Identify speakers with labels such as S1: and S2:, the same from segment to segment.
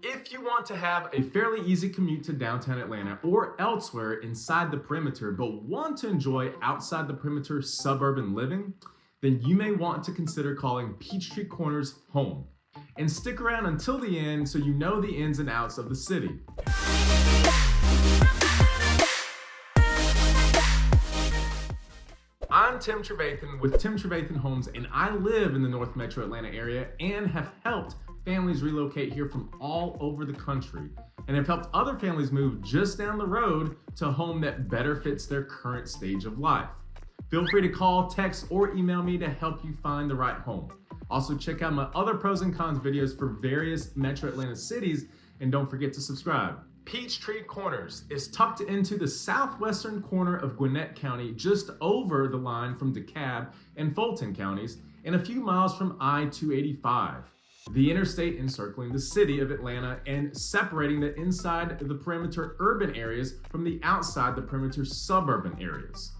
S1: If you want to have a fairly easy commute to downtown Atlanta or elsewhere inside the perimeter, but want to enjoy outside the perimeter suburban living, then you may want to consider calling Peachtree Corners home. And stick around until the end so you know the ins and outs of the city. I'm Tim Trevathan with Tim Trevathan Homes, and I live in the North Metro Atlanta area and have helped families relocate here from all over the country, and have helped other families move just down the road to a home that better fits their current stage of life. Feel free to call, text, or email me to help you find the right home. Also, check out my other pros and cons videos for various Metro Atlanta cities, and don't forget to subscribe. Peachtree Corners is tucked into the southwestern corner of Gwinnett County, just over the line from DeKalb and Fulton Counties, and a few miles from I-285. The interstate encircling the city of Atlanta and separating the inside the perimeter urban areas from the outside the perimeter suburban areas.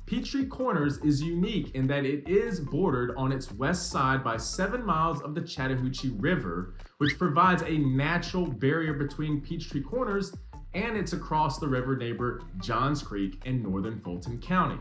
S1: Peachtree Corners is unique in that it is bordered on its west side by 7 miles of the Chattahoochee River, which provides a natural barrier between Peachtree Corners and its across the river neighbor Johns Creek in northern Fulton County.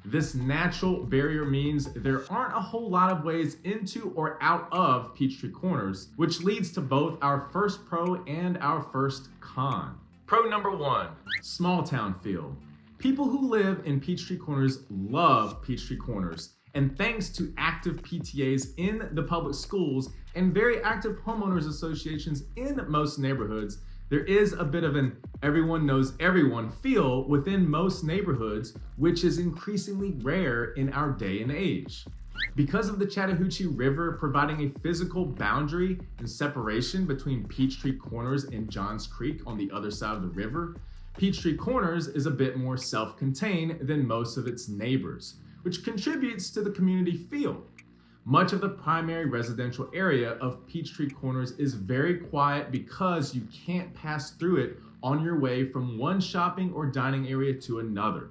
S1: This natural barrier means there aren't a whole lot of ways into or out of Peachtree Corners, which leads to both our first pro and our first con. Pro number 1, small town feel. People who live in Peachtree Corners love Peachtree Corners, and thanks to active PTAs in the public schools and very active homeowners associations in most neighborhoods, there is a bit of an everyone knows everyone feel within most neighborhoods, which is increasingly rare in our day and age. Because of the Chattahoochee River providing a physical boundary and separation between Peachtree Corners and Johns Creek on the other side of the river, Peachtree Corners is a bit more self-contained than most of its neighbors, which contributes to the community feel. Much of the primary residential area of Peachtree Corners is very quiet because you can't pass through it on your way from one shopping or dining area to another,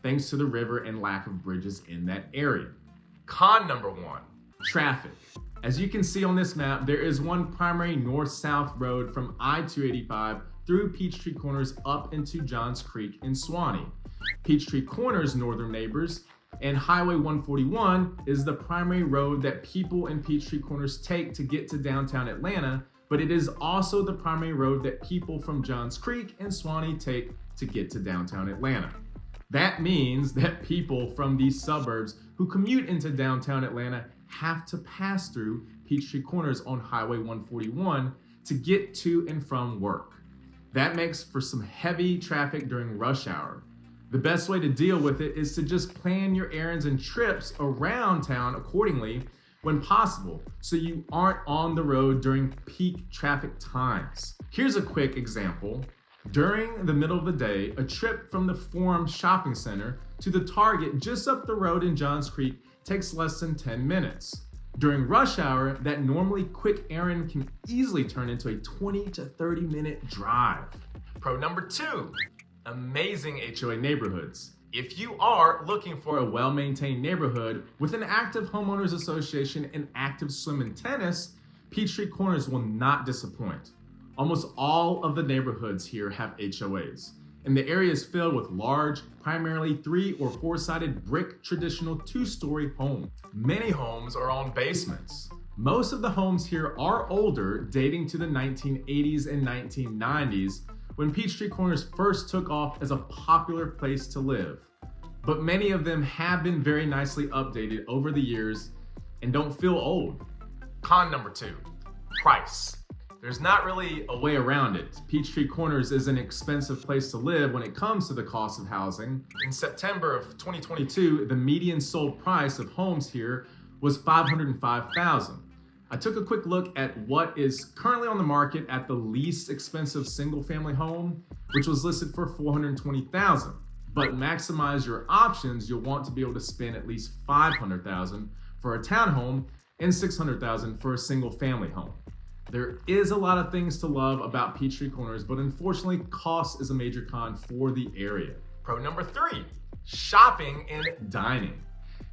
S1: thanks to the river and lack of bridges in that area. Con number 1, traffic. As you can see on this map, there is one primary north-south road from I-285 through Peachtree Corners up into Johns Creek in Suwanee. Peachtree Corners' northern neighbors and Highway 141 is the primary road that people in Peachtree Corners take to get to downtown Atlanta, but it is also the primary road that people from Johns Creek and Suwanee take to get to downtown Atlanta. That means that people from these suburbs who commute into downtown Atlanta have to pass through Peachtree Corners on Highway 141 to get to and from work. That makes for some heavy traffic during rush hour. The best way to deal with it is to just plan your errands and trips around town accordingly when possible, so you aren't on the road during peak traffic times. Here's a quick example. During the middle of the day, a trip from the Forum Shopping Center to the Target just up the road in Johns Creek takes less than 10 minutes. During rush hour, that normally quick errand can easily turn into a 20 to 30 minute drive. Pro number 2, amazing HOA neighborhoods. If you are looking for a well-maintained neighborhood with an active homeowners association and active swim and tennis, Peachtree Corners will not disappoint. Almost all of the neighborhoods here have HOAs, and the area is filled with large, primarily 3 or 4-sided brick traditional 2-story homes. Many homes are on basements. Most of the homes here are older, dating to the 1980s and 1990s, when Peachtree Corners first took off as a popular place to live. But many of them have been very nicely updated over the years and don't feel old. Con number 2, price. There's not really a way around it. Peachtree Corners is an expensive place to live when it comes to the cost of housing. In September of 2022, the median sold price of homes here was $505,000. I took a quick look at what is currently on the market at the least expensive single-family home, which was listed for $420,000. But maximize your options, you'll want to be able to spend at least $500,000 for a townhome and $600,000 for a single-family home. There is a lot of things to love about Peachtree Corners, but unfortunately, cost is a major con for the area. Pro number 3, shopping and dining.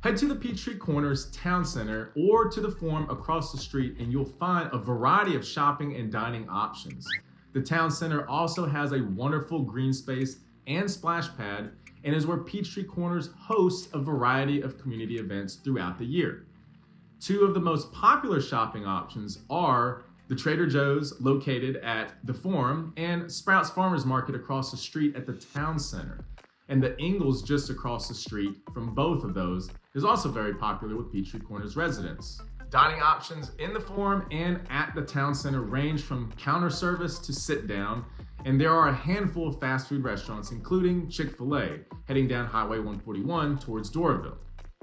S1: Head to the Peachtree Corners Town Center or to the Forum across the street and you'll find a variety of shopping and dining options. The Town Center also has a wonderful green space and splash pad and is where Peachtree Corners hosts a variety of community events throughout the year. Two of the most popular shopping options are the Trader Joe's located at the Forum and Sprouts Farmers Market across the street at the Town Center. And the Ingles just across the street from both of those is also very popular with Peachtree Corners residents. Dining options in the Forum and at the Town Center range from counter service to sit down, and there are a handful of fast food restaurants, including Chick-fil-A, heading down Highway 141 towards Doraville.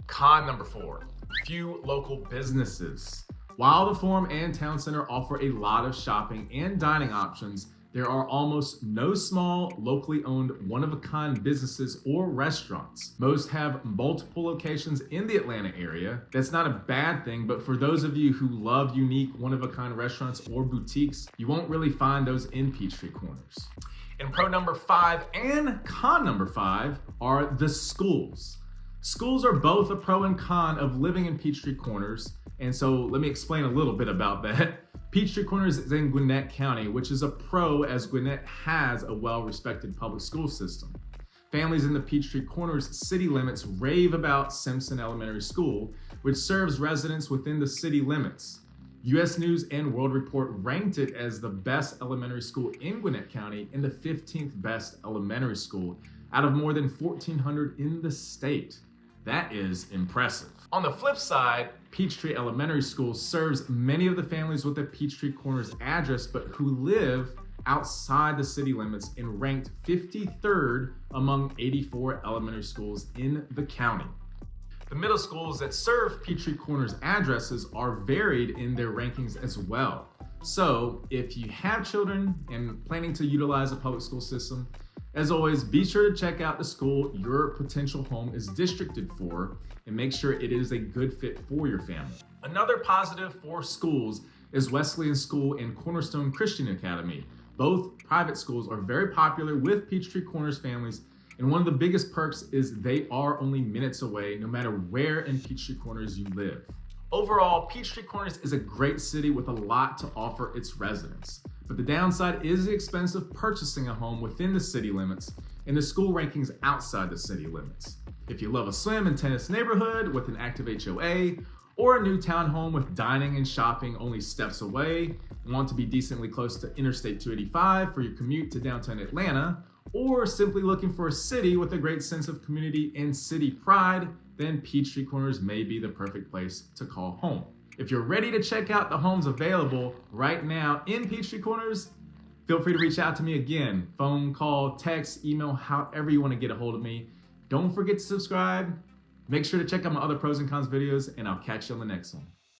S1: Con number 4, few local businesses. While the Forum and Town Center offer a lot of shopping and dining options, there are almost no small, locally owned, one-of-a-kind businesses or restaurants. Most have multiple locations in the Atlanta area. That's not a bad thing, but for those of you who love unique, one-of-a-kind restaurants or boutiques, you won't really find those in Peachtree Corners. And pro number 5 and con number 5 are the schools. Schools are both a pro and con of living in Peachtree Corners, and so let me explain a little bit about that. Peachtree Corners is in Gwinnett County, which is a pro as Gwinnett has a well-respected public school system. Families in the Peachtree Corners city limits rave about Simpson Elementary School, which serves residents within the city limits. U.S. News and World Report ranked it as the best elementary school in Gwinnett County and the 15th best elementary school out of more than 1,400 in the state. That is impressive. On the flip side, Peachtree Elementary School serves many of the families with the Peachtree Corners address, but who live outside the city limits and ranked 53rd among 84 elementary schools in the county. The middle schools that serve Peachtree Corners addresses are varied in their rankings as well. So if you have children and planning to utilize a public school system, as always, be sure to check out the school your potential home is districted for and make sure it is a good fit for your family. Another positive for schools is Wesleyan School and Cornerstone Christian Academy. Both private schools are very popular with Peachtree Corners families, and one of the biggest perks is they are only minutes away no matter where in Peachtree Corners you live. Overall, Peachtree Corners is a great city with a lot to offer its residents. But the downside is the expense of purchasing a home within the city limits and the school rankings outside the city limits. If you love a swim and tennis neighborhood with an active HOA, or a new townhome with dining and shopping only steps away, and want to be decently close to Interstate 285 for your commute to downtown Atlanta, or simply looking for a city with a great sense of community and city pride, then Peachtree Corners may be the perfect place to call home. If you're ready to check out the homes available right now in Peachtree Corners, feel free to reach out to me again. Phone, call, text, email, however you want to get a hold of me. Don't forget to subscribe. Make sure to check out my other pros and cons videos, and I'll catch you on the next one.